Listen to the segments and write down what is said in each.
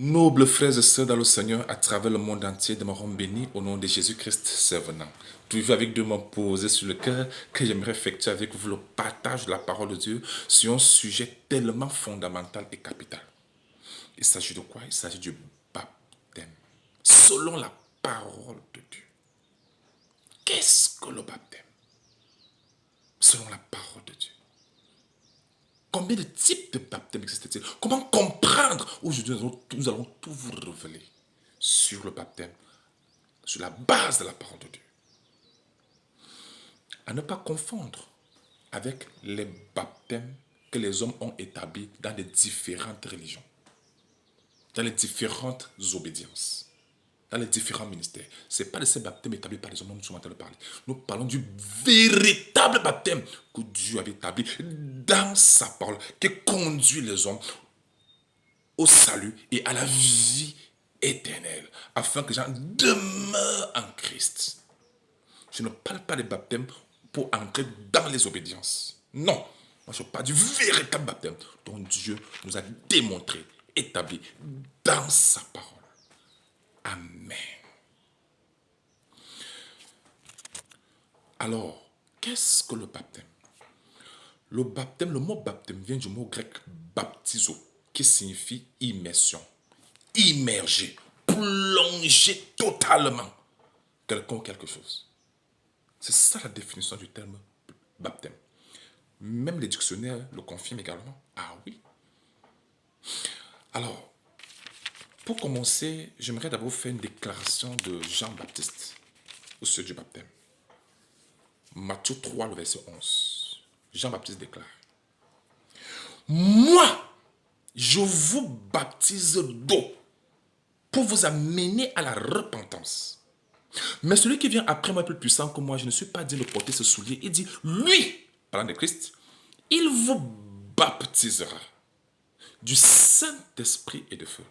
Nobles frères et sœurs dans le Seigneur, à travers le monde entier, demeurons bénis au nom de Jésus-Christ, c'est venant. Toujours avec deux mots posés sur le cœur que j'aimerais effectuer avec vous le partage de la parole de Dieu sur un sujet tellement fondamental et capital. Il s'agit de quoi? Il s'agit du baptême. Selon la parole de Dieu. Qu'est-ce que le baptême? Selon la parole de Dieu. Combien de types de baptême existent-ils? Comment comprendre? Aujourd'hui, nous allons tout vous révéler sur le baptême, sur la base de la parole de Dieu. À ne pas confondre avec les baptêmes que les hommes ont établis dans les différentes religions, dans les différentes obédiences, dans les différents ministères. Ce n'est pas de ces baptêmes établis par les hommes dont nous sommes en train de parler. Nous parlons du véritable baptême que Dieu avait établi dans sa parole, qui conduit les hommes au salut et à la vie éternelle, afin que les gens demeurent en Christ. Je ne parle pas des baptêmes pour entrer dans les obédiences. Non, moi je parle du véritable baptême dont Dieu nous a démontré, établi dans sa parole. Amen. Alors, qu'est-ce que le baptême? Le baptême, le mot baptême vient du mot grec baptizo, qui signifie immersion, immerger, plonger totalement quelqu'un ou quelque chose. C'est ça la définition du terme baptême. Même les dictionnaires le confirment également. Ah oui. Alors, pour commencer, j'aimerais d'abord faire une déclaration de Jean-Baptiste au sujet du baptême. Matthieu 3, le verset 11. Jean-Baptiste déclare: Moi, je vous baptise d'eau pour vous amener à la repentance. Mais celui qui vient après moi est plus puissant que moi. Je ne suis pas digne de porter ce soulier. Il dit, lui, parlant de Christ, il vous baptisera du Saint-Esprit et de feu.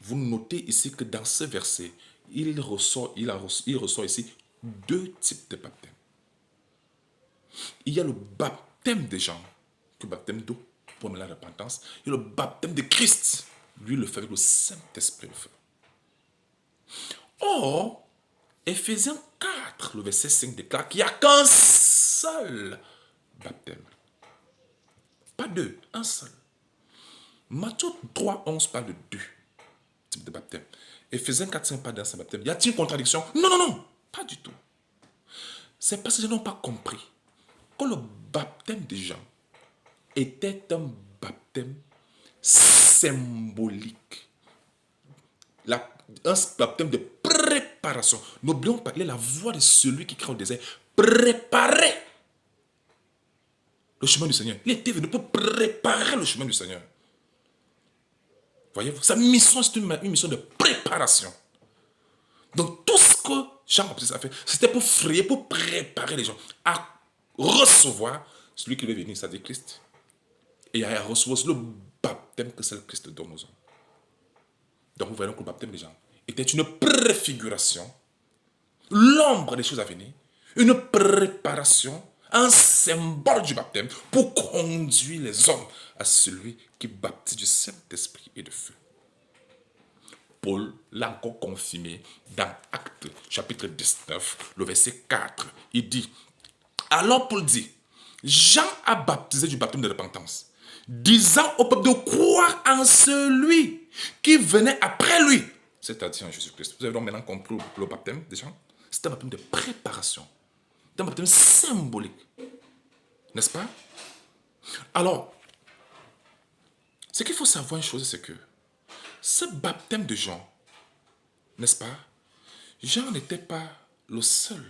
Vous notez ici que dans ce verset, il ressort ici deux types de baptême. Il y a le baptême des gens, le baptême d'eau pour mener la repentance. Il y a le baptême de Christ. Lui, le fait avec le Saint-Esprit et le feu. Or, Éphésiens 4, le verset 5 déclare qu'il n'y a qu'un seul baptême. Pas deux, un seul. Matthieu 3, 11 parle de deux types de baptême. Éphésiens 4, 5 parle d'un seul baptême. Y a-t-il une contradiction? Non, non, non, pas du tout. C'est parce que les gens n'ont pas compris que le baptême des gens était un baptême symbolique. Un baptême de préparation. N'oublions pas, il est la voix de celui qui crie au désert. Préparer le chemin du Seigneur. Il était venu pour préparer le chemin du Seigneur. Voyez-vous, sa mission, c'est une mission de préparation. Donc tout ce que Jean-Baptiste a fait, c'était pour frayer, pour préparer les gens à recevoir celui qui devait venir, c'est-à-dire Christ. Et à recevoir le baptême que c'est le Christ donne aux hommes. Donc vous voyez que le baptême des gens était une préfiguration, l'ombre des choses à venir, une préparation, un symbole du baptême pour conduire les hommes à celui qui baptise du Saint-Esprit et de feu. Paul l'a encore confirmé dans Actes chapitre 19, le verset 4. Il dit, alors Paul dit, Jean a baptisé du baptême de repentance, disant au peuple de croire en celui qui venait après lui, c'est-à-dire en Jésus-Christ. Vous avez donc maintenant compris le baptême des gens? C'est un baptême de préparation, c'est un baptême symbolique, n'est-ce pas? Alors, ce qu'il faut savoir une chose, c'est que ce baptême de Jean, n'est-ce pas? Jean n'était pas le seul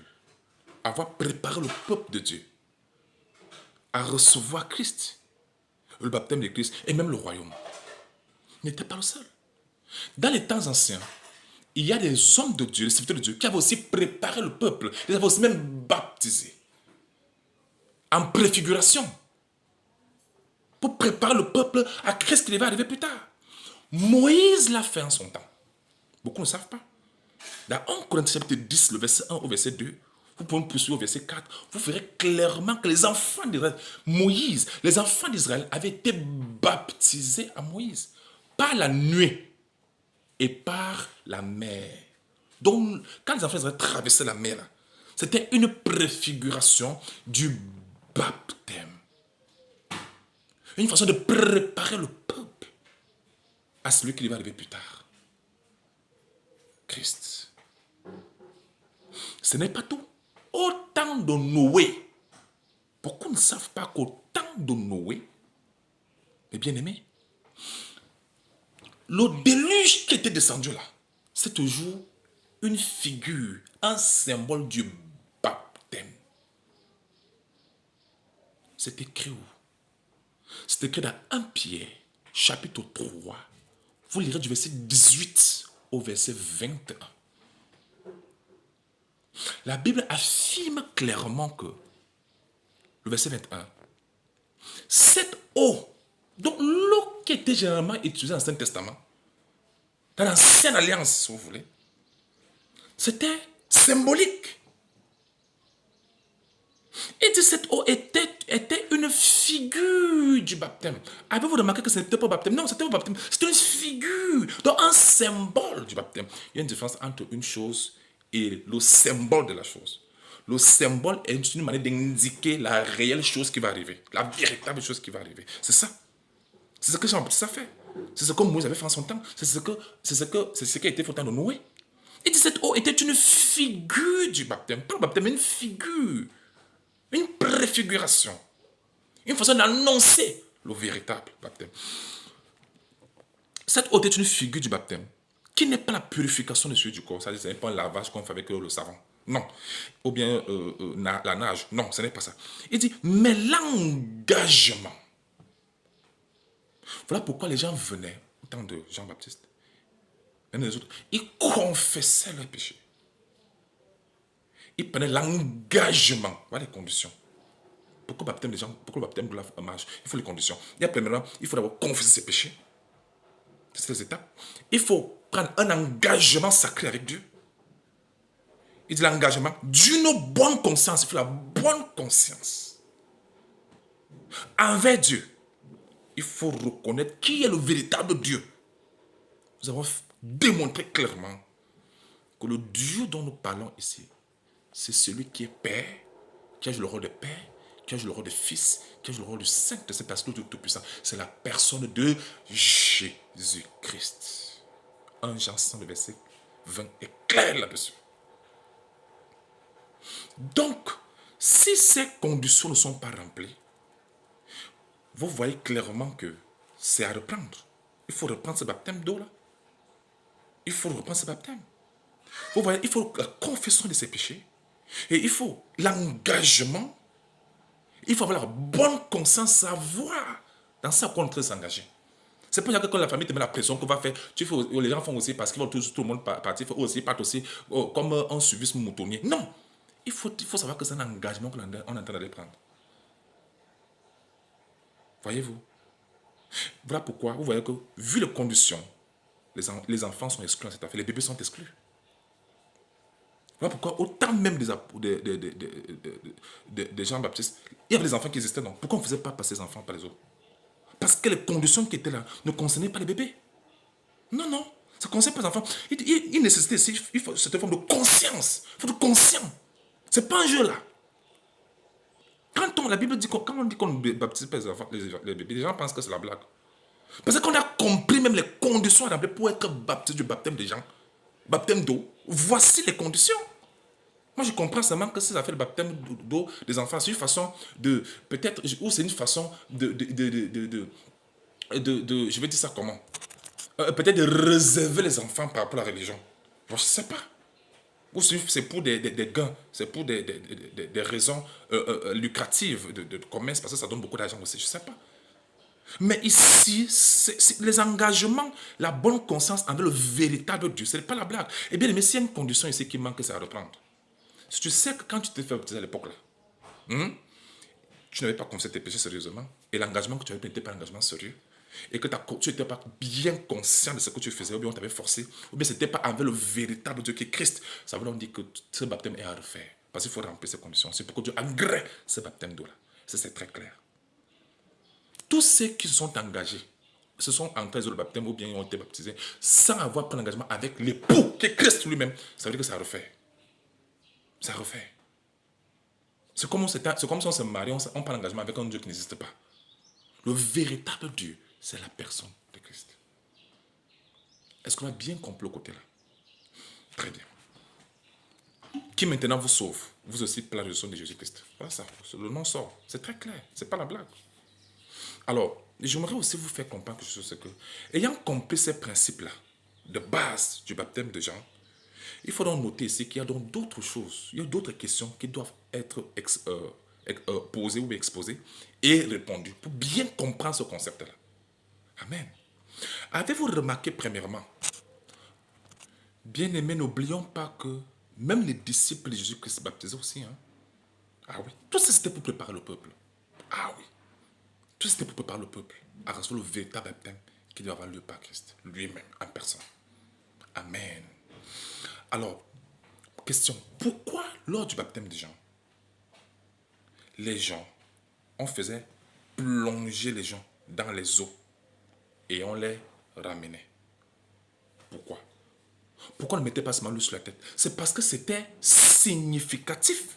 à avoir préparé le peuple de Dieu à recevoir Christ. Le baptême de Christ et même le royaume. Il n'était pas le seul. Dans les temps anciens, il y a des hommes de Dieu, des serviteurs de Dieu, qui avaient aussi préparé le peuple. Ils avaient aussi même baptisé. En préfiguration. Pour préparer le peuple à Christ qui va arriver plus tard. Moïse l'a fait en son temps. Beaucoup ne savent pas. Dans 1 Corinthiens chapitre 10, le verset 1 au verset 2, vous pouvez poursuivre au verset 4, vous verrez clairement que les enfants d'Israël, les enfants d'Israël avaient été baptisés à Moïse. par la nuée et par la mer. Donc, quand les enfants avaient traversé la mer, c'était une préfiguration du baptême. Une façon de préparer le peuple à celui qui va arriver plus tard. Christ. Ce n'est pas tout. Au temps de Noé, beaucoup ne savent pas qu'au temps de Noé, mes bien-aimés, le déluge qui était descendu là, c'est toujours une figure, un symbole du baptême. C'est écrit où? C'est écrit dans 1 Pierre, chapitre 3. Vous lirez du verset 18 au verset 21. La Bible affirme clairement que, le verset 21, cette eau, donc l'eau qui était généralement utilisée dans l'Ancien Testament, dans l'Ancienne Alliance, si vous voulez, c'était symbolique. Et cette eau était une figure du baptême. Avez-vous remarqué que ce n'était pas le baptême? Non, c'était pas le baptême. C'était une figure, donc un symbole du baptême. Il y a une différence entre une chose et le symbole de la chose. Le symbole est une manière d'indiquer la réelle chose qui va arriver, la véritable chose qui va arriver. C'est ça. C'est ce que Jean-Baptiste a fait. C'est ce que Moïse avait fait en son temps. C'est ce qui a été fait au temps de Noé. Et cette eau était une figure du baptême. Pas le baptême, mais une figure. Une préfiguration. Une façon d'annoncer le véritable baptême. Cette eau était une figure du baptême qui n'est pas la purification de celui du corps. C'est-à-dire, ce n'est pas un lavage qu'on fait avec le savon. Non. Ou bien la nage. Non, ce n'est pas ça. Il dit, mais l'engagement. Voilà pourquoi les gens venaient au temps de Jean-Baptiste. Même les autres. Ils confessaient leurs péchés. Ils prenaient l'engagement. Voilà les conditions. Pourquoi le baptême des gens, pourquoi le baptême de la marche? Il faut les conditions. Il y a premièrement, il faut d'abord confesser ses péchés. C'est les étapes. Il faut prendre un engagement sacré avec Dieu. Il dit l'engagement d'une bonne conscience. Il faut la bonne conscience. Envers Dieu, il faut reconnaître qui est le véritable Dieu. Nous avons démontré clairement que le Dieu dont nous parlons ici, c'est celui qui est Père, qui a joué le rôle de Père, qui a joué le rôle de Fils, qui a joué le rôle de Saint-Esprit, parce que le Tout-Puissant, c'est la personne de Jésus-Christ. 1 Jean 100, le verset 20 est clair là-dessus. Donc, si ces conditions ne sont pas remplies, vous voyez clairement que c'est à reprendre. Il faut reprendre ce baptême d'eau-là. Il faut reprendre ce baptême. Vous voyez, il faut la confession de ses péchés. Et il faut l'engagement. Il faut avoir la bonne conscience, savoir dans ça qu'on est en train de s'engager. C'est pour ça que quand la famille te met la pression qu'on va faire, les gens font aussi parce qu'ils vont tout le monde partir, il faut aussi partir aussi comme un suivisme moutonnier. Non, il faut savoir que c'est un engagement qu'on est en train d'aller prendre. Voyez-vous? Voilà pourquoi vous voyez que, vu les conditions, les enfants sont exclus dans cette affaire, les bébés sont exclus. Voilà pourquoi, au temps même des Jean-Baptiste, il y avait des enfants qui existaient. Donc, pourquoi on ne faisait pas passer les enfants par les autres? Parce que les conditions qui étaient là ne concernaient pas les bébés. Non, non, ça ne concerne pas les enfants. Il nécessitait cette forme de conscience. Il faut être conscient. Ce n'est pas un jeu là. Quand la Bible dit quand on dit qu'on ne baptise pas les enfants, les bébés, les gens pensent que c'est la blague. Parce qu'on a compris même les conditions à remplir pour être baptisé du baptême des gens. Baptême d'eau. Voici les conditions. Moi, je comprends seulement que si ça fait le baptême d'eau des enfants, c'est une façon de, peut-être, ou c'est une façon je vais dire ça comment? Peut-être de réserver les enfants par rapport à la religion. Je ne sais pas. Ou c'est pour des gains, c'est pour des raisons lucratives de commerce, parce que ça donne beaucoup d'argent aussi, je ne sais pas. Mais ici, c'est les engagements, la bonne conscience envers le véritable Dieu, ce n'est pas la blague. Eh bien, mais s'il y a une condition ici qui manque, c'est à reprendre. Si tu sais que quand tu t'es fait baptiser à l'époque là, tu n'avais pas confessé tes péchés sérieusement, et l'engagement que tu avais pris n'était pas un engagement sérieux, et que tu n'étais pas bien conscient de ce que tu faisais, ou bien on t'avait forcé, ou bien ce n'était pas envers le véritable Dieu qui est Christ, ça veut donc dire que ce baptême est à refaire. Parce qu'il faut remplir ces conditions. C'est pourquoi Dieu agrée ce baptême d'eau là. Ça, c'est très clair. Tous ceux qui se sont engagés se sont entrés dans le baptême ou bien ils ont été baptisés sans avoir pris l'engagement avec l'époux, qui est Christ lui-même, ça veut dire que ça refait. Ça refait. C'est comme, comme si on se marie, on prend l'engagement avec un Dieu qui n'existe pas. Le véritable Dieu, c'est la personne de Christ. Est-ce qu'on a bien compris le côté-là? Très bien. Qui maintenant vous sauve, vous aussi par la résurrection de Jésus-Christ. Voilà ça, le nom sort. C'est très clair, c'est pas la blague. Alors, j'aimerais aussi vous faire comprendre quelque chose, c'est que, ayant compris ces principes-là, de base du baptême de Jean, il faut donc noter ici qu'il y a donc d'autres choses, il y a d'autres questions qui doivent être posées ou exposées et répondues pour bien comprendre ce concept-là. Amen. Avez-vous remarqué premièrement, bien-aimés, n'oublions pas que même les disciples de Jésus-Christ baptisaient aussi. Hein? Ah oui, tout ça c'était pour préparer le peuple. Ah oui, tout ça c'était pour préparer le peuple à recevoir le véritable baptême qui doit avoir lieu par Christ, lui-même, en personne. Amen. Alors, question, pourquoi lors du baptême des gens, les gens, on faisait plonger les gens dans les eaux et on les ramenait? Pourquoi? Pourquoi on ne mettait pas seulement l'eau sur la tête? C'est parce que c'était significatif.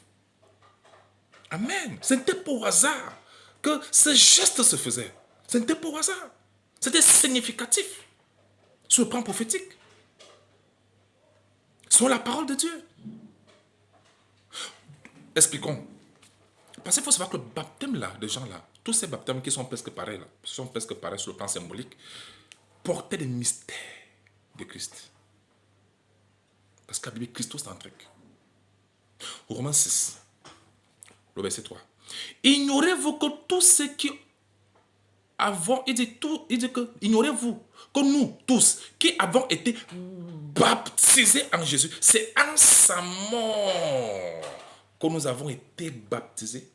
Amen. Ce n'était pas au hasard que ce geste se faisait. Ce n'était pas au hasard. C'était significatif. Sur le plan prophétique. Sur la parole de Dieu. Expliquons. Parce qu'il faut savoir que le baptême là, de gens là, tous ces baptêmes qui sont presque pareils là, sont presque pareils sur le plan symbolique, portaient des mystères de Christ. Parce qu'à Bible, Christos c'est un truc. Romains 6, le verset 3. Ignorez-vous que tous ceux qui avons, il dit que, ignorez-vous que nous tous qui avons été baptisés en Jésus, c'est en sa mort que nous avons été baptisés.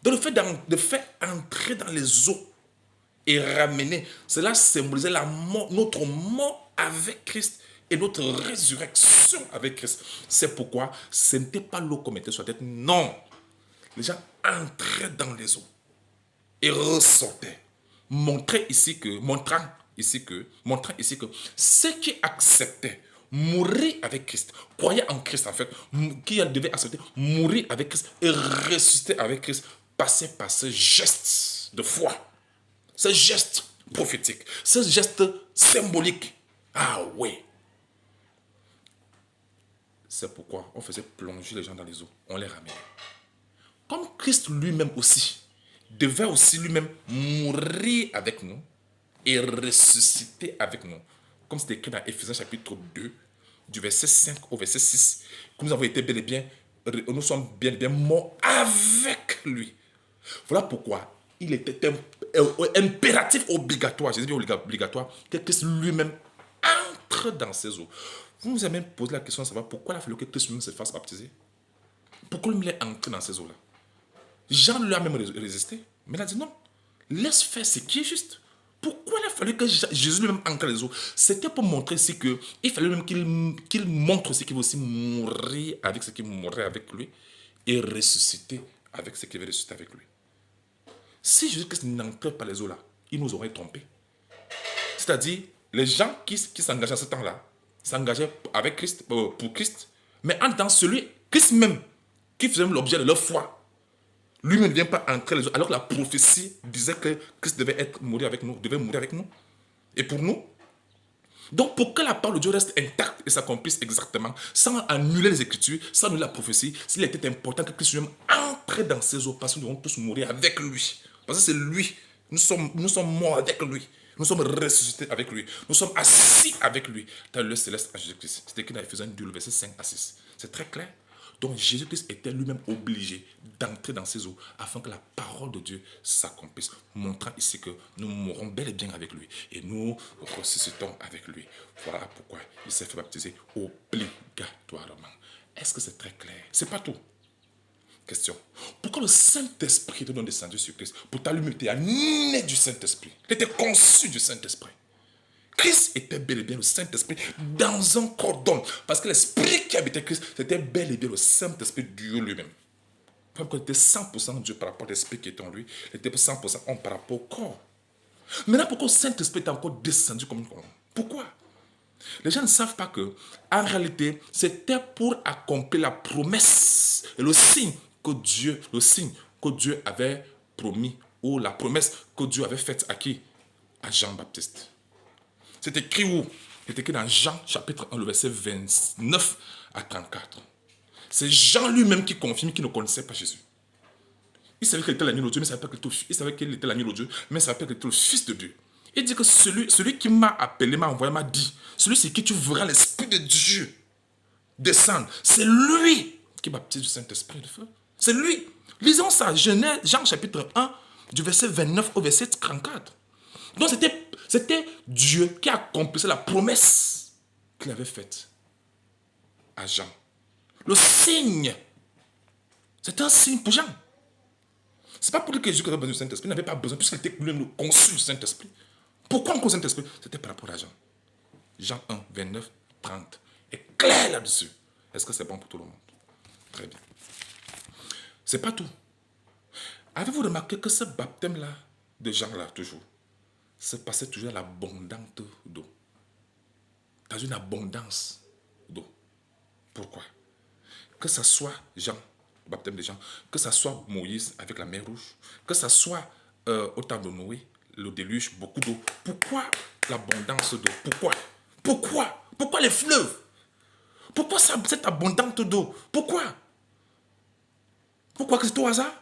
Donc le fait entrer dans les eaux et ramener, cela symbolisait la mort, notre mort avec Christ et notre résurrection avec Christ. C'est pourquoi ce n'était pas l'eau qu'on mettait sur la tête. Non. Les gens entraient dans les eaux et ressortaient. Montrant ici que ceux qui acceptaient mourir avec Christ, croyaient en Christ en fait, qui devaient accepter mourir avec Christ et ressusciter avec Christ, passaient par ce geste de foi, ce geste prophétique, ce geste symbolique. Ah oui. C'est pourquoi on faisait plonger les gens dans les eaux, on les ramenait. Comme Christ lui-même aussi devait aussi lui-même mourir avec nous et ressusciter avec nous. Comme c'est écrit dans Éphésiens chapitre 2, du verset 5 au verset 6, que nous avons été bel et bien, nous sommes bien et bien morts avec lui. Voilà pourquoi il était impératif, obligatoire, je dis bien obligatoire, que Christ lui-même entre dans ces eaux. Vous nous avez même posé la question de savoir pourquoi il a fallu que Christ lui-même se fasse baptiser. Pourquoi lui-même est entré dans ces eaux-là? Jean lui a même résisté, mais il a dit non, laisse faire ce qui est juste. Pourquoi il a fallu que Jésus lui-même entre les eaux? C'était pour montrer ici qu'il fallait même qu'il montre aussi qu'il va aussi mourir avec ce qui mourrait avec lui et ressusciter avec ce qui va ressusciter avec lui. Si Jésus-Christ n'entrait pas les eaux là, il nous aurait trompés. C'est-à-dire, les gens qui s'engageaient à ce temps-là, s'engageaient avec Christ, pour Christ, mais en tant celui, Christ même, qui faisait l'objet de leur foi, lui-même ne vient pas entrer les eaux, alors que la prophétie disait que Christ devait mourir avec nous, devait mourir avec nous. Et pour nous. Donc, pour que la parole de Dieu reste intacte et s'accomplisse exactement, sans annuler les Écritures, sans annuler la prophétie, s'il était important que Christ lui-même entre dans ces eaux, parce que nous devons tous mourir avec lui. Parce que c'est lui. Nous sommes morts avec lui. Nous sommes ressuscités avec lui. Nous sommes assis avec lui dans le céleste en Jésus-Christ. C'est écrit dans Éphésiens 2, verset 5 à 6. C'est très clair. Donc Jésus-Christ était lui-même obligé d'entrer dans ces eaux afin que la parole de Dieu s'accomplisse, montrant ici que nous mourrons bel et bien avec lui et nous ressuscitons avec lui. Voilà pourquoi il s'est fait baptiser obligatoirement. Est-ce que c'est très clair? C'est pas tout. Question. Pourquoi le Saint-Esprit est donc descendu sur Christ? Pour t'allumer, tu es né du Saint-Esprit. Tu étais conçu du Saint-Esprit. Christ était bel et bien le Saint-Esprit dans un corps d'homme. Parce que l'Esprit qui habitait Christ, c'était bel et bien le Saint-Esprit Dieu lui-même. Il était 100% Dieu par rapport à l'Esprit qui était en lui. Il était 100% homme par rapport au corps. Maintenant, pourquoi le Saint-Esprit est encore descendu comme une colombe? Pourquoi? Les gens ne savent pas que, en réalité, c'était pour accomplir la promesse et le signe que Dieu avait promis, ou la promesse que Dieu avait faite à qui? À Jean-Baptiste. C'est écrit où? C'est écrit dans Jean chapitre 1, le verset 29 à 34. C'est Jean lui-même qui confirme qu'il ne connaissait pas Jésus. Il savait qu'il était l'agneau de Dieu, mais il savait qu'il était l'agneau de Dieu, mais il savait qu'il était le Fils de Dieu. Il dit que celui qui m'a appelé, m'a envoyé, m'a dit, celui sur qui tu verras l'Esprit de Dieu descendre, c'est lui qui baptise du Saint-Esprit de feu. C'est lui. Lisons ça, Jean chapitre 1, du verset 29 au verset 34. Donc c'était Dieu qui accomplissait la promesse qu'il avait faite à Jean. Le signe, c'était un signe pour Jean. Ce n'est pas pour dire que Jésus avait besoin du Saint-Esprit, il n'avait pas besoin, puisqu'il était lui-même conçu du Saint-Esprit. Pourquoi on cause Saint-Esprit? C'était par rapport à Jean. Jean 1, 29, 30. Est clair là-dessus. Est-ce que c'est bon pour tout le monde? Très bien. C'est pas tout. Avez-vous remarqué que ce baptême-là, de Jean-là, toujours, se passait toujours dans l'abondance d'eau? Dans une abondance d'eau. Pourquoi? Que ce soit Jean, le baptême de Jean, que ce soit Moïse avec la mer Rouge, que ce soit au temps de Noé, le déluge, beaucoup d'eau. Pourquoi l'abondance d'eau? Pourquoi les fleuves? Pourquoi cette abondance d'eau? Pourquoi que c'est au hasard?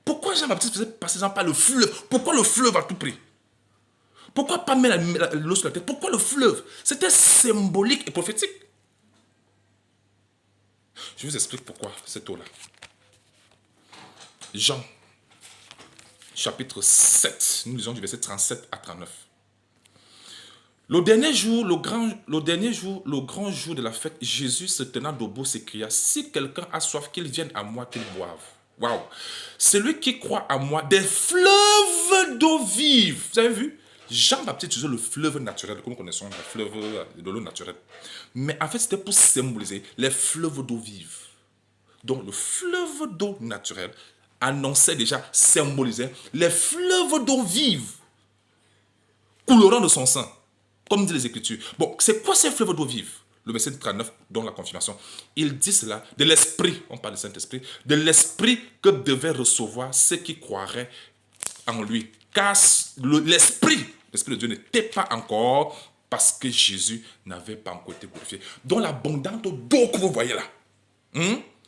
Pourquoi Jean-Baptiste faisait passer par le fleuve? Pourquoi le fleuve à tout prix? Pourquoi pas mettre l'eau sur la tête? Pourquoi le fleuve? C'était symbolique et prophétique. Je vous explique pourquoi cette eau-là. Jean, chapitre 7, nous lisons du verset 37 à 39. Le dernier jour, le grand jour de la fête, Jésus se tenant debout s'écria, si quelqu'un a soif, qu'il vienne à moi, qu'il boive. Waouh! Celui qui croit à moi, des fleuves d'eau vive. Vous avez vu? Jean-Baptiste utilisait le fleuve naturel, comme nous connaissons le fleuve de l'eau naturelle. Mais en fait, c'était pour symboliser les fleuves d'eau vive. Donc, le fleuve d'eau naturelle annonçait déjà, symbolisait les fleuves d'eau vive couleront de son sang, comme dit les Écritures. Bon, c'est quoi ces fleuves d'eau vive? Le verset 39 donne la confirmation. Il dit cela de l'Esprit, on parle du Saint-Esprit, de l'Esprit que devaient recevoir ceux qui croiraient en lui. Car l'Esprit de Dieu n'était pas encore, parce que Jésus n'avait pas encore été glorifié. Donc l'abondance d'eau que vous voyez là,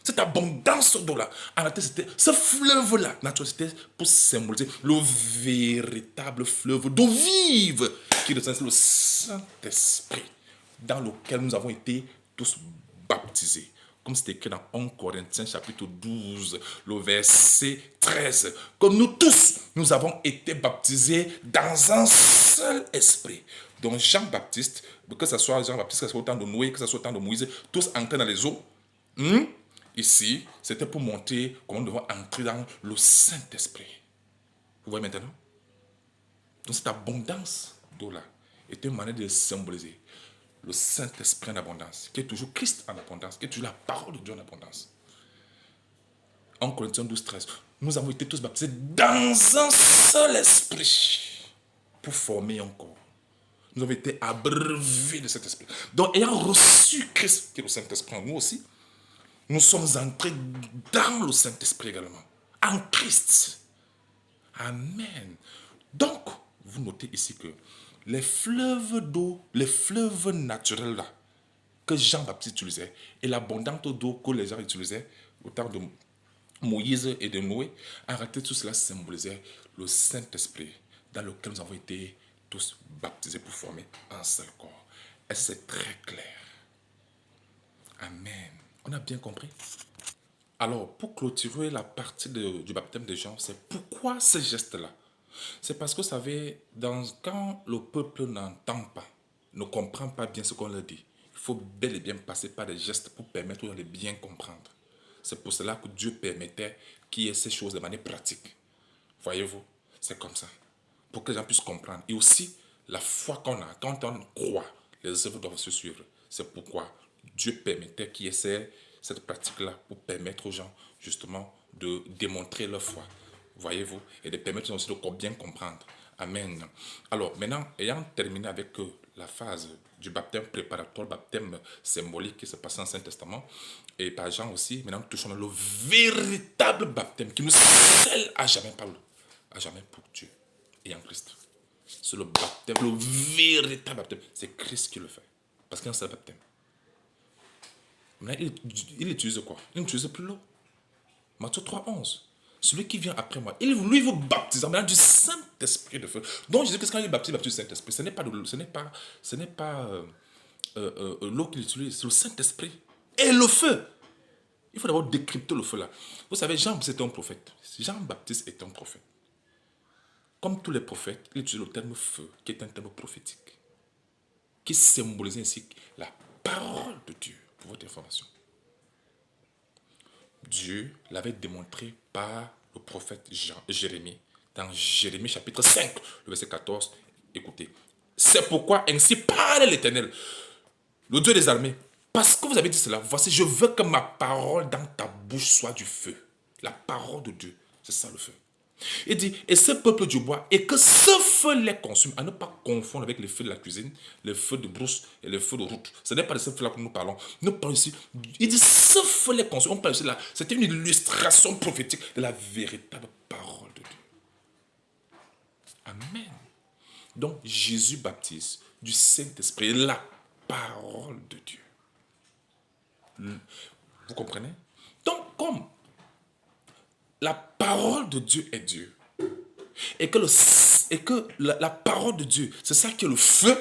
cette abondance d'eau-là, en réalité, c'était ce fleuve-là, naturellement, c'était pour symboliser le véritable fleuve d'eau vive qui représente le Saint-Esprit, dans lequel nous avons été tous baptisés. Comme c'est écrit dans 1 Corinthiens chapitre 12, le verset 13. Comme nous tous, nous avons été baptisés dans un seul esprit. Donc Jean-Baptiste, que ce soit Jean-Baptiste, que ce soit au temps de Noé, que ce soit au temps de Moïse, tous entrés dans les eaux. Ici, c'était pour montrer comment nous devons entrer dans le Saint-Esprit. Vous voyez maintenant? Donc cette abondance d'eau-là est une manière de symboliser le Saint-Esprit en abondance, qui est toujours Christ en abondance, qui est toujours la parole de Dieu en abondance. En Corinthiens 12, 13, nous avons été tous baptisés dans un seul esprit pour former un corps. Nous avons été abreuvés de cet esprit. Donc, ayant reçu Christ, qui est le Saint-Esprit en nous aussi, nous sommes entrés dans le Saint-Esprit également, en Christ. Amen. Donc, vous notez ici que les fleuves d'eau, les fleuves naturels là, que Jean-Baptiste utilisait, et l'abondance d'eau que les gens utilisaient au temps de Moïse et de Noé, en réalité, tout cela symbolisait le Saint-Esprit dans lequel nous avons été tous baptisés pour former un seul corps. Et c'est très clair. Amen. On a bien compris? Alors, pour clôturer la partie du baptême de Jean, c'est pourquoi ce geste-là? C'est parce que, vous savez, quand le peuple n'entend pas, ne comprend pas bien ce qu'on leur dit, il faut bel et bien passer par des gestes pour permettre aux gens de bien comprendre. C'est pour cela que Dieu permettait qu'il y ait ces choses de manière pratique. Voyez-vous? C'est comme ça. Pour que les gens puissent comprendre. Et aussi, la foi qu'on a, quand on croit, les œuvres doivent se suivre. C'est pourquoi Dieu permettait qu'il y ait cette pratique-là pour permettre aux gens, justement, de démontrer leur foi. Voyez-vous? Et de permettre aussi de bien comprendre. Amen. Alors, maintenant, ayant terminé avec la phase du baptême préparatoire, baptême symbolique qui se passe dans l'Ancien Testament, et par Jean aussi, maintenant, touchons le véritable baptême qui nous scelle à jamais à jamais pour Dieu et en Christ. C'est le baptême, le véritable baptême. C'est Christ qui le fait. Parce qu'il y a un seul baptême. Maintenant, il utilise quoi? Il n'utilise plus l'eau. Matthieu 3,11. Celui qui vient après moi, lui vous baptise en du Saint-Esprit de feu. Donc Jésus, qu'est-ce qu'il baptise du Saint-Esprit? Ce n'est pas l'eau qu'il utilise, c'est le Saint-Esprit. Et le feu. Il faut d'abord décrypter le feu là. Vous savez, Jean-Baptiste est un prophète. Jean-Baptiste est un prophète. Comme tous les prophètes, il utilise le terme feu, qui est un terme prophétique, qui symbolise ainsi la parole de Dieu, pour votre information. Dieu l'avait démontré par le prophète Jérémie, dans Jérémie chapitre 5, le verset 14. Écoutez, c'est pourquoi ainsi parle l'Éternel, le Dieu des armées, parce que vous avez dit cela, voici, je veux que ma parole dans ta bouche soit du feu. La parole de Dieu, c'est ça le feu. Il dit, et ce peuple du bois, et que ce feu les consume, à ne pas confondre avec les feux de la cuisine, les feux de brousse et les feux de route. Ce n'est pas de ce feu-là que nous parlons. Nous parlons ici, il dit, ce feu les consume. On parle ici là, c'était une illustration prophétique de la véritable parole de Dieu. Amen. Donc, Jésus baptise du Saint-Esprit, la parole de Dieu. Vous comprenez? Donc, comme la parole de Dieu est Dieu, et que la parole de Dieu, c'est ça qui est le feu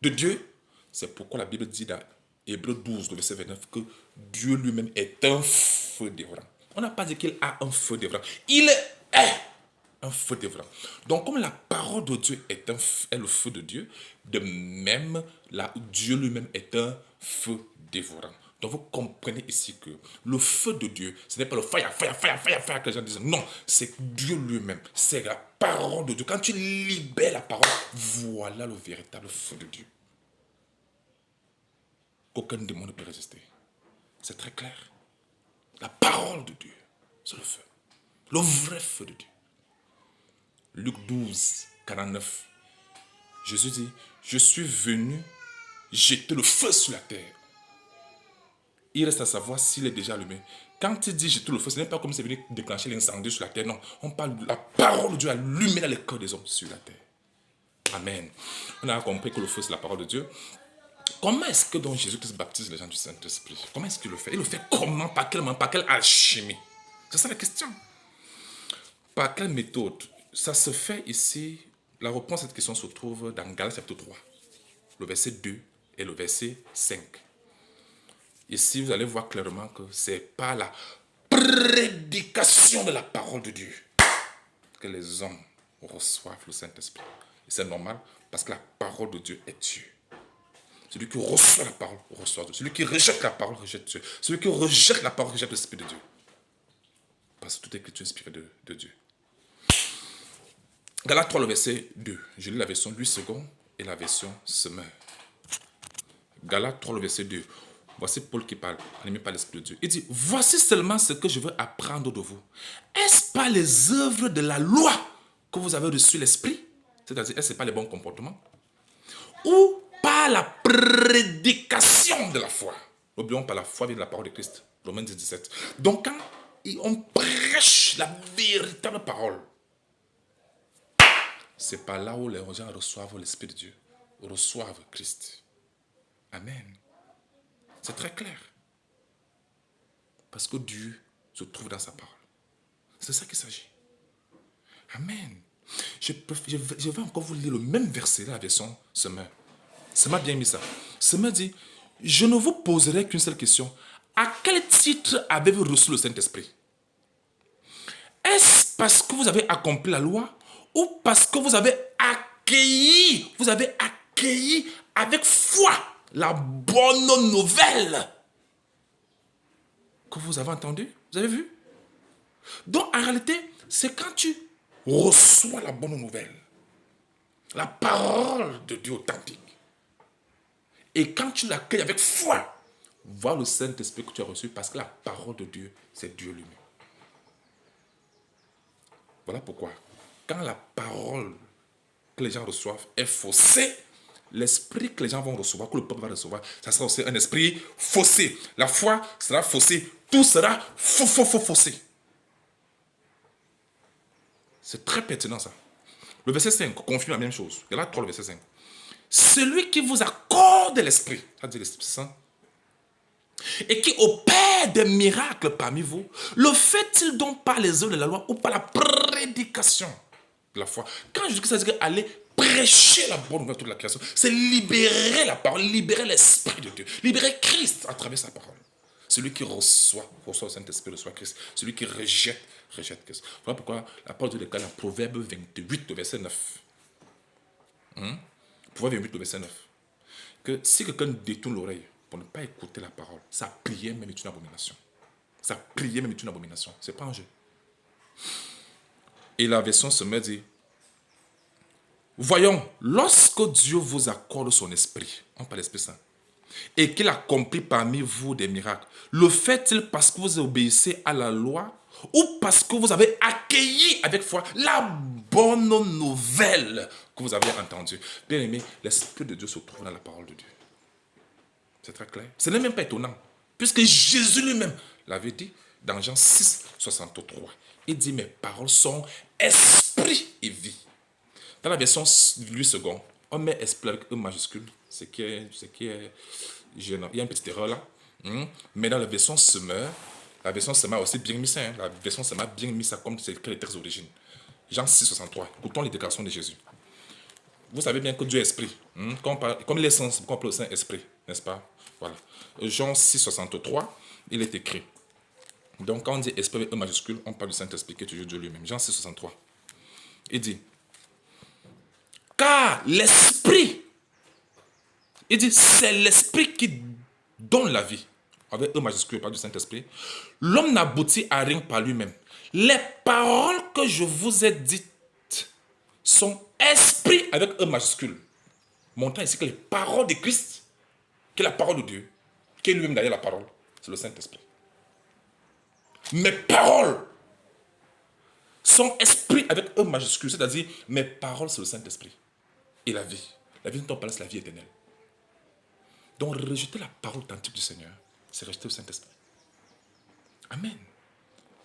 de Dieu, c'est pourquoi la Bible dit dans Hébreux 12, le verset 29, que Dieu lui-même est un feu dévorant. On n'a pas dit qu'il a un feu dévorant. Il est un feu dévorant. Donc, comme la parole de Dieu est le feu de Dieu, de même, Dieu lui-même est un feu dévorant. Donc, vous comprenez ici que le feu de Dieu, ce n'est pas le fire que les gens disent. Non, c'est Dieu lui-même. C'est la parole de Dieu. Quand tu libères la parole, voilà le véritable feu de Dieu. Qu'aucun démon ne peut résister. C'est très clair. La parole de Dieu, c'est le feu. Le vrai feu de Dieu. Luc 12, 49. Jésus dit, je suis venu jeter le feu sur la terre. Il reste à savoir s'il est déjà allumé. Quand il dit jeter le feu, ce n'est pas comme s'il venait déclencher l'incendie sur la terre. Non, on parle de la parole de Dieu allumée dans les cœurs des hommes sur la terre. Amen. On a compris que le feu, c'est la parole de Dieu. Comment est-ce que donc Jésus-Christ baptise les gens du Saint-Esprit? Comment est-ce qu'il le fait? Il le fait comment? Par quelle main? Par quelle alchimie? C'est ça la question. Par quelle méthode? Ça se fait ici. La réponse à cette question se trouve dans Galates chapitre 3, le verset 2 et le verset 5. Ici, vous allez voir clairement que c'est par la prédication de la parole de Dieu que les hommes reçoivent le Saint-Esprit. Et c'est normal parce que la parole de Dieu est Dieu. Celui qui reçoit la parole reçoit Dieu. Celui qui rejette la parole rejette Dieu. Celui qui rejette la parole rejette l'Esprit de Dieu. Parce que toute écriture est inspirée de Dieu. Galates 3, le verset 2. Je lis la version 8 secondes et la version Semeur. Galates 3, le verset 2. Voici Paul qui parle, animé par l'Esprit de Dieu. Il dit, voici seulement ce que je veux apprendre de vous. Est-ce pas les œuvres de la loi que vous avez reçu l'Esprit? C'est-à-dire, est-ce pas les bons comportements? Ou par la prédication de la foi? N'oublions pas, la foi vient de la parole de Christ. Romains 10, 17. Donc, quand on prêche la véritable parole, c'est par là où les gens reçoivent l'Esprit de Dieu, reçoivent Christ. Amen. C'est très clair. Parce que Dieu se trouve dans sa parole. C'est ça qu'il s'agit. Amen. Je vais encore vous lire le même verset là, la version Semeur. Semeur a bien mis ça. Semeur dit, je ne vous poserai qu'une seule question. À quel titre avez-vous reçu le Saint-Esprit? Est-ce parce que vous avez accompli la loi ou parce que vous avez accueilli avec foi la bonne nouvelle que vous avez entendue? Vous avez vu? Donc en réalité, c'est quand tu reçois la bonne nouvelle, la parole de Dieu authentique, et quand tu l'accueilles avec foi, vois le Saint-Esprit que tu as reçu, parce que la parole de Dieu, c'est Dieu lui-même. Voilà pourquoi, quand la parole que les gens reçoivent est faussée, l'esprit que les gens vont recevoir, que le peuple va recevoir, ça sera aussi un esprit faussé. La foi sera faussée. Tout sera faussé. C'est très pertinent ça. Le verset 5 confirme la même chose. Il y a là 3, le verset 5. Celui qui vous accorde l'esprit, ça dit l'Esprit Saint, et qui opère des miracles parmi vous, le fait-il donc par les œuvres de la loi ou par la prédication de la foi? Quand je dis ça, c'est aller prêcher la bonne nouvelle de toute la création, c'est libérer la parole, libérer l'Esprit de Dieu, libérer Christ à travers sa parole. Celui qui reçoit le Saint-Esprit, reçoit Christ. Celui qui rejette Christ. Voilà pourquoi la parole de Dieu déclare dans Proverbe 28, verset 9. Proverbe 28, verset 9. Que si quelqu'un détourne l'oreille pour ne pas écouter la parole, sa prière même est une abomination. Sa prière même est une abomination. Ce n'est pas un jeu. Et la version se met dit, voyons, lorsque Dieu vous accorde son esprit, on parle l'Esprit Saint, et qu'il accomplit parmi vous des miracles, le fait-il parce que vous obéissez à la loi ou parce que vous avez accueilli avec foi la bonne nouvelle que vous avez entendue? Bien aimé, l'Esprit de Dieu se trouve dans la parole de Dieu. C'est très clair. Ce n'est même pas étonnant, puisque Jésus lui-même l'avait dit dans Jean 6, 63. Il dit, mes paroles sont esprit et vie. Dans la version Louis II, on met esprit avec E majuscule, ce qui est gênant. Il y a une petite erreur là. Mais dans la version Semeur a aussi bien mis ça. La version Semeur a bien mis ça comme c'est les textes d'origine. Jean 6, 63. Écoutons les déclarations de Jésus. Vous savez bien que Dieu est esprit. Comme l'essence, comme le Saint-Esprit, n'est-ce pas? Voilà. Jean 6, 63, il est écrit. Donc, quand on dit esprit avec E majuscule, on parle du Saint-Esprit qui est toujours Dieu lui-même. Jean 6, 63. Il dit, car l'esprit, il dit, c'est l'esprit qui donne la vie. Avec E majuscule, pas du Saint-Esprit. L'homme n'aboutit à rien par lui-même. Les paroles que je vous ai dites sont esprit avec E majuscule. Montrant ici que les paroles de Christ, qui est la parole de Dieu, qui est lui-même d'ailleurs la parole, c'est le Saint-Esprit. Mes paroles sont esprit avec E majuscule, c'est-à-dire mes paroles c'est le Saint-Esprit. Et la vie. La vie dont on parle, c'est la vie éternelle. Donc rejeter la parole authentique du Seigneur, c'est rejeter le Saint-Esprit. Amen.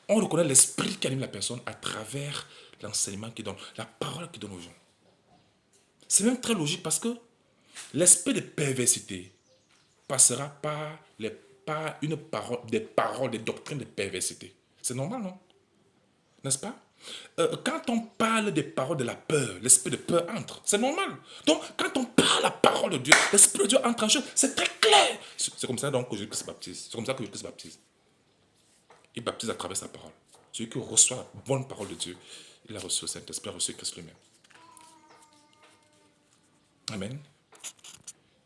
On reconnaît l'esprit qui anime la personne à travers l'enseignement qu'il donne, la parole qu'il donne aux gens. C'est même très logique parce que l'esprit de perversité passera par une parole, des doctrines de perversité. C'est normal, non? N'est-ce pas? Quand on parle des paroles de la peur, l'esprit de peur entre. C'est normal. Donc, quand on parle la parole de Dieu, l'esprit de Dieu entre en jeu. C'est très clair. C'est comme ça donc que Jésus se baptise. C'est comme ça que Jésus se baptise. Il baptise à travers sa parole. Celui qui reçoit la bonne parole de Dieu, il a reçu le Saint-Esprit, il a reçu Christ lui-même. Amen.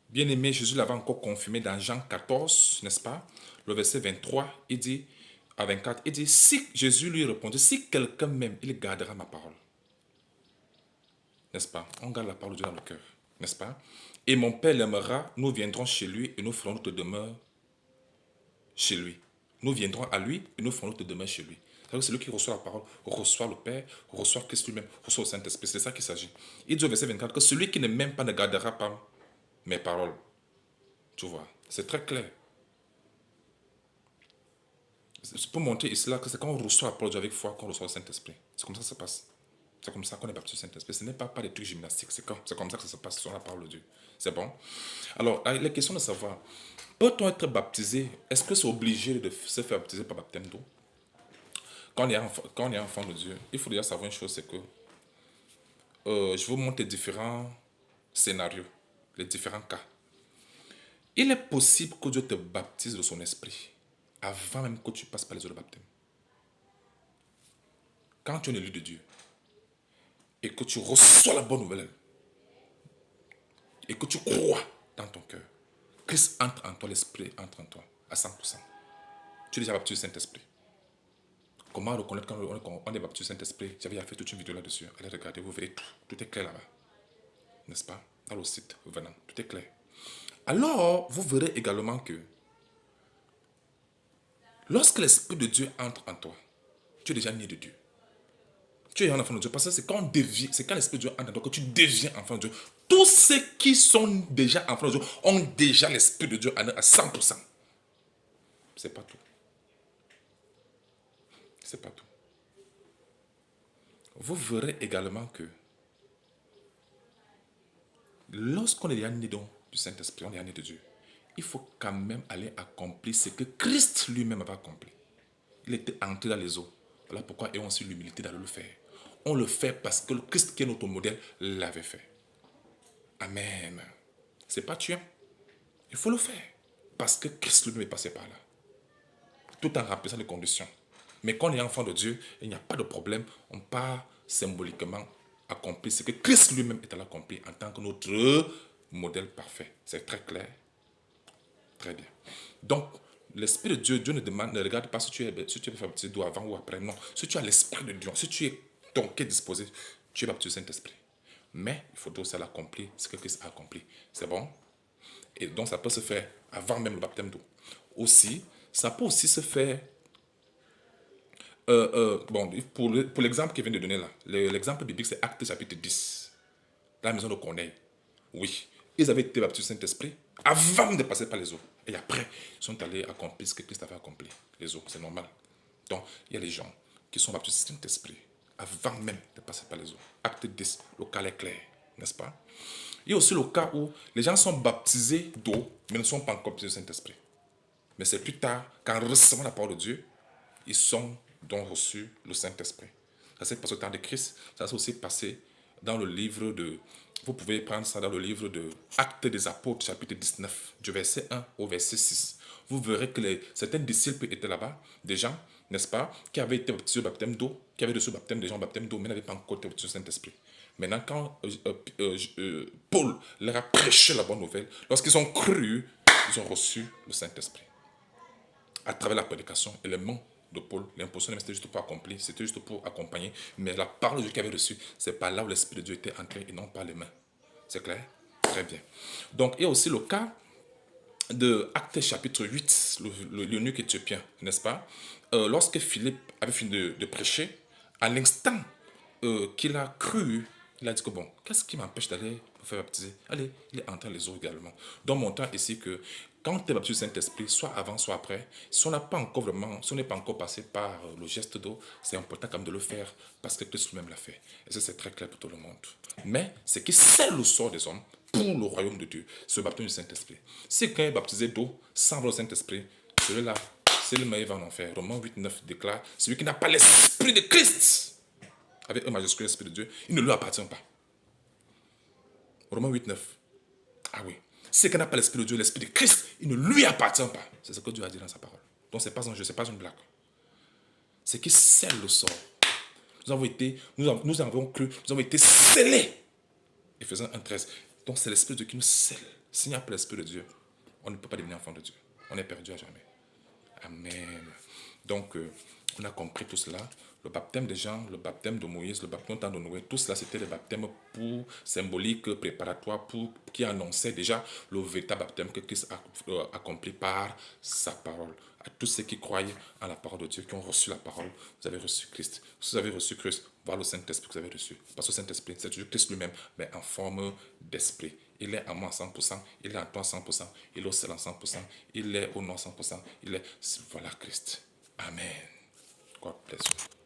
Bien-aimé, Jésus l'avait encore confirmé dans Jean 14, n'est-ce pas? Le verset 23, il dit, à 24, il dit, si Jésus lui répondit, si quelqu'un m'aime, il gardera ma parole. N'est-ce pas? On garde la parole de Dieu dans le cœur, n'est-ce pas? Et mon Père l'aimera, nous viendrons chez lui et nous ferons notre demeure chez lui. Nous viendrons à lui et nous ferons notre demeure chez lui. C'est celui qui reçoit la parole, reçoit le Père, reçoit Christ lui-même, reçoit le Saint-Esprit. C'est ça qu'il s'agit. Il dit au verset 24 que celui qui ne m'aime pas ne gardera pas mes paroles. Tu vois, c'est très clair. C'est pour montrer ici là que c'est quand on reçoit la parole de Dieu avec foi qu'on reçoit le Saint-Esprit. C'est comme ça que ça se passe. C'est comme ça qu'on est baptisé du Saint-Esprit. Ce n'est pas par des trucs gymnastiques. C'est comme ça que ça se passe sur la parole de Dieu. C'est bon? Alors, la question de savoir, peut-on être baptisé? Est-ce que c'est obligé de se faire baptiser par baptême d'eau? Quand on est enfant de Dieu, il faut déjà savoir une chose, c'est que je vous montre les différents scénarios, les différents cas. Il est possible que Dieu te baptise de son esprit avant même que tu passes par les eaux de baptême. Quand tu es un élu de Dieu et que tu reçois la bonne nouvelle et que tu crois dans ton cœur, Christ entre en toi, l'esprit entre en toi à 100%. Tu es déjà baptisé du Saint-Esprit. Comment reconnaître quand on est baptisé du Saint-Esprit? J'avais fait toute une vidéo là-dessus. Allez regarder, vous verrez tout. Tout est clair là-bas. N'est-ce pas? Dans le site, venant. Tout est clair. Alors, vous verrez également que lorsque l'Esprit de Dieu entre en toi, tu es déjà né de Dieu. Tu es un enfant de Dieu parce que c'est quand on devient, c'est quand l'Esprit de Dieu entre en toi que tu deviens enfant de Dieu. Tous ceux qui sont déjà enfants de Dieu ont déjà l'Esprit de Dieu en eux à 100%. C'est pas tout. C'est pas tout. Vous verrez également que lorsqu'on est né du Saint-Esprit, on est né de Dieu, il faut quand même aller accomplir ce que Christ lui-même avait accompli. Il était entré dans les eaux. Voilà pourquoi et on a aussi l'humilité d'aller le faire. On le fait parce que le Christ qui est notre modèle l'avait fait. Amen. C'est pas tuant. Il faut le faire. Parce que Christ lui-même est passé par là. Tout en remplissant les conditions. Mais quand on est enfant de Dieu, il n'y a pas de problème. On part symboliquement accomplir ce que Christ lui-même est allé accomplir en tant que notre modèle parfait. C'est très clair. Très bien. Donc, l'Esprit de Dieu, Dieu ne regarde pas si tu es baptisé d'eau avant ou après. Non. Si tu as l'Esprit de Dieu, si tu es ton cœur disposé, tu es baptisé du Saint-Esprit. Mais il faut aussi l'accomplir, ce que Christ a accompli. C'est bon? Et donc, ça peut se faire avant même le baptême d'eau. Aussi, ça peut aussi se faire. Bon, pour l'exemple qu'il vient de donner là, l'exemple biblique, c'est Actes chapitre 10, la maison de Corneille. Oui, ils avaient été baptisés du Saint-Esprit avant de passer par les eaux. Et après, ils sont allés accomplir ce que Christ avait accompli. Les eaux, c'est normal. Donc, il y a les gens qui sont baptisés du Saint-Esprit avant même de passer par les eaux. Acte 10, le cas est clair, n'est-ce pas? Il y a aussi le cas où les gens sont baptisés d'eau, mais ne sont pas encore baptisés du Saint-Esprit. Mais c'est plus tard, qu'en recevant la parole de Dieu, ils ont donc reçu le Saint-Esprit. Ça s'est passé au temps de Christ, ça s'est aussi passé dans le livre de... Vous pouvez prendre ça dans le livre de Actes des Apôtres, chapitre 19, du verset 1 au verset 6. Vous verrez que certains disciples étaient là-bas, des gens, n'est-ce pas, qui avaient été baptisés au baptême d'eau, qui avaient reçu le baptême des gens au baptême d'eau, mais n'avaient pas encore été baptisés au Saint-Esprit. Maintenant, quand Paul leur a prêché la bonne nouvelle, lorsqu'ils ont cru, ils ont reçu le Saint-Esprit. À travers la prédication et le nom de Paul, l'imposition c'était juste pour accomplir, c'était juste pour accompagner. Mais la parole de Dieu qu'il avait reçue, c'est par là où l'Esprit de Dieu était entré et non par les mains. C'est clair? Très bien. Donc, il y a aussi le cas de Actes chapitre 8, l'eunuque éthiopien, n'est-ce pas? Lorsque Philippe avait fini de prêcher, à l'instant qu'il a cru, il a dit que bon, qu'est-ce qui m'empêche d'aller me faire baptiser? Allez, il est entré dans les eaux également. Donc, mon temps ici que quand tu es baptisé du Saint-Esprit, soit avant, soit après, si on n'a pas encore vraiment, si on n'est pas encore passé par le geste d'eau, c'est important quand même de le faire parce que Christ lui-même l'a fait. Et ça, c'est très clair pour tout le monde. Mais ce qui scelle le sort des hommes pour le royaume de Dieu, c'est le baptême du Saint-Esprit. Si quelqu'un est baptisé d'eau sans le Saint-Esprit, celui-là, c'est le meilleur va en enfer. Romains 8, 9 déclare, celui qui n'a pas l'Esprit de Christ, avec un majuscule l'Esprit de Dieu, il ne lui appartient pas. Romains 8, 9. Ah oui. C'est qu'il n'a pas l'Esprit de Dieu, l'Esprit de Christ, il ne lui appartient pas. C'est ce que Dieu a dit dans sa parole. Donc ce n'est pas un jeu, ce n'est pas une blague. C'est qui scelle le sort. Nous avons cru, nous avons été scellés. Éphésiens 1,13. Donc c'est l'Esprit de Dieu qui nous scelle. S'il n'y a pas l'Esprit de Dieu, on ne peut pas devenir enfant de Dieu. On est perdu à jamais. Amen. Donc, on a compris tout cela. Le baptême de Jean, le baptême de Moïse, le baptême de Noé, tout cela, c'était des baptêmes symboliques, préparatoires, qui annonçaient déjà le véritable baptême que Christ a accompli par sa parole. À tous ceux qui croient en la parole de Dieu, qui ont reçu la parole, vous avez reçu Christ. Si vous avez reçu Christ, voilà le Saint-Esprit que vous avez reçu. Parce que le Saint-Esprit, c'est toujours Christ lui-même, mais en forme d'esprit. Il est en moi à 100%, il est en toi à 100%, il est au ciel à 100%, il est au nord à 100%, il est... Voilà Christ. Amen. God bless you.